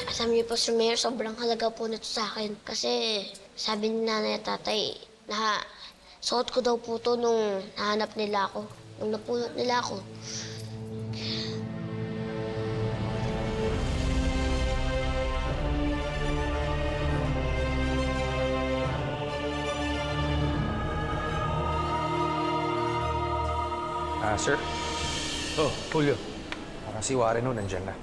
Alam niyo po, Sir Mayor, sobrang halaga po nito sa akin. Kasi sabi ni nanay at tatay na suot ko daw po to nung nahanap nila ako. Nung napulot nila ako. Sir? Oh, Julio. Parang si Warren ho, nandyan na.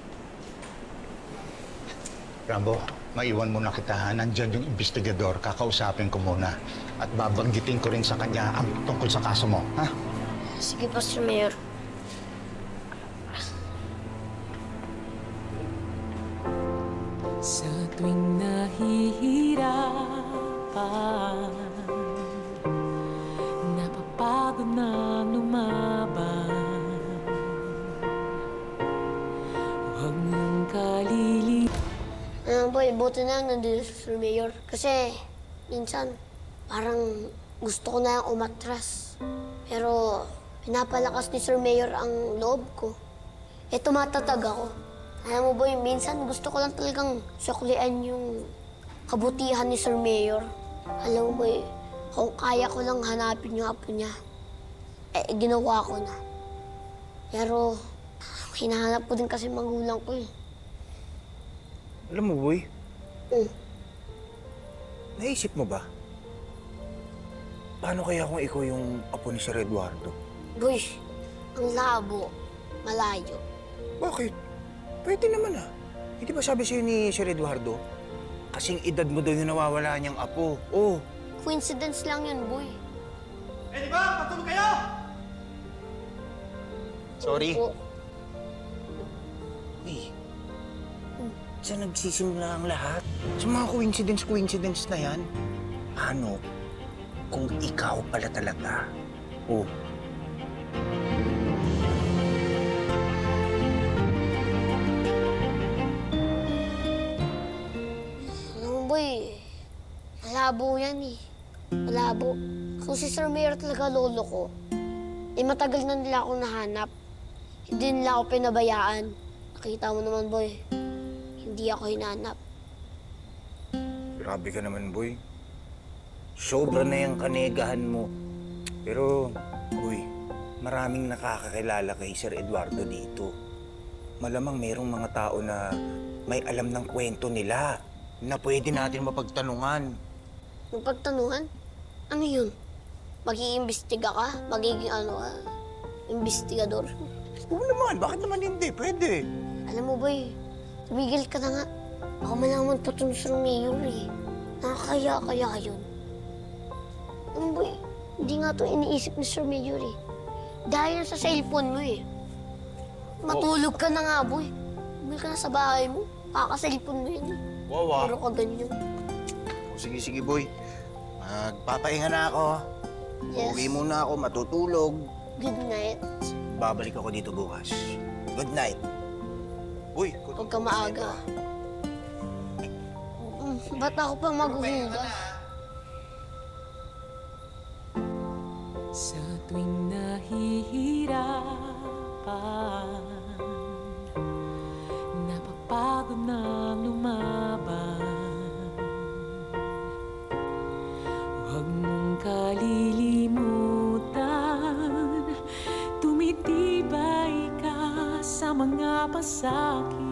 Rambo, maiwan muna kita ha. Nandyan yung investigador. Kakausapin ko muna. At babanggitin ko rin sa kanya ang tungkol sa kaso mo, ha? Sige po, Sir Mayor. Sa tuwing nahihirapan, napapagod na lumaban, huwag mong Boy, buti na lang nandito si Sir Mayor. Kasi minsan parang gusto ko na yung umatras. Pero pinapalakas ni Sir Mayor ang loob ko. Tumatatag ako. Alam mo, boy, minsan gusto ko lang talagang suklian yung kabutihan ni Sir Mayor. Alam mo, boy, kung kaya ko lang hanapin yung apo niya, ginawa ko na. Pero hinahanap ko din kasi magulang ko eh. Alam mo, boy, naisip mo ba? Paano kaya kung ikaw yung apo ni Sir Eduardo? Boy, ang labo, malayo. Bakit? Pwede naman Hindi ba sabi sa'yo ni Sir Eduardo? Kasing edad mo daw yung nawawala niyang apo. Oh. Coincidence lang yun, boy. Di ba? Patulog kayo! Sorry. Oo. Uy, saan nagsisimula ang lahat? Sa mga coincidence na yan? Ano kung ikaw pala talaga? Oh. Alam mo, boy, malabo yan eh. Malabo. Kung si Sir Mayor talaga lolo ko, matagal na nila akong nahanap. Hindi nila ako pinabayaan. Nakita mo naman, boy, hindi ako hinanap. Grabe ka naman, boy. Sobra na yung kanegahan mo. Pero, boy, maraming nakakakilala kay Sir Eduardo dito. Malamang merong mga tao na may alam ng kwento nila na pwede natin mapagtanungan. Magpagtanungan? Ano yun? Mag-iimbestiga ka? Magiging investigador? Oo naman, bakit naman hindi? Pwede. Alam mo, boy, tumigil ka na nga. Baka malaman pa ito ni Sir Mayor eh. Nakakaya-kaya yun. Alam mo, boy, hindi nga ito iniisip ni Sir Mayor eh. Dahil sa cellphone mo eh. Matulog ka na nga, boy. Bumili ka na sa bahay mo. Kaka-cellphone mo yun eh. Wawa. Puro ka ganyan. Sige, boy. Magpapahinga na ako. Yes. Uwi muna ako, matutulog. Good night. Babalik ako dito bukas. Good night. Uy, Huwag ka maaga. Ba't ako pa maghuhugas? Sa tuwing nahihirapan, napapagod na lumaban, huwag mong kalilimutan, tumitibay ka sa mga pasakit.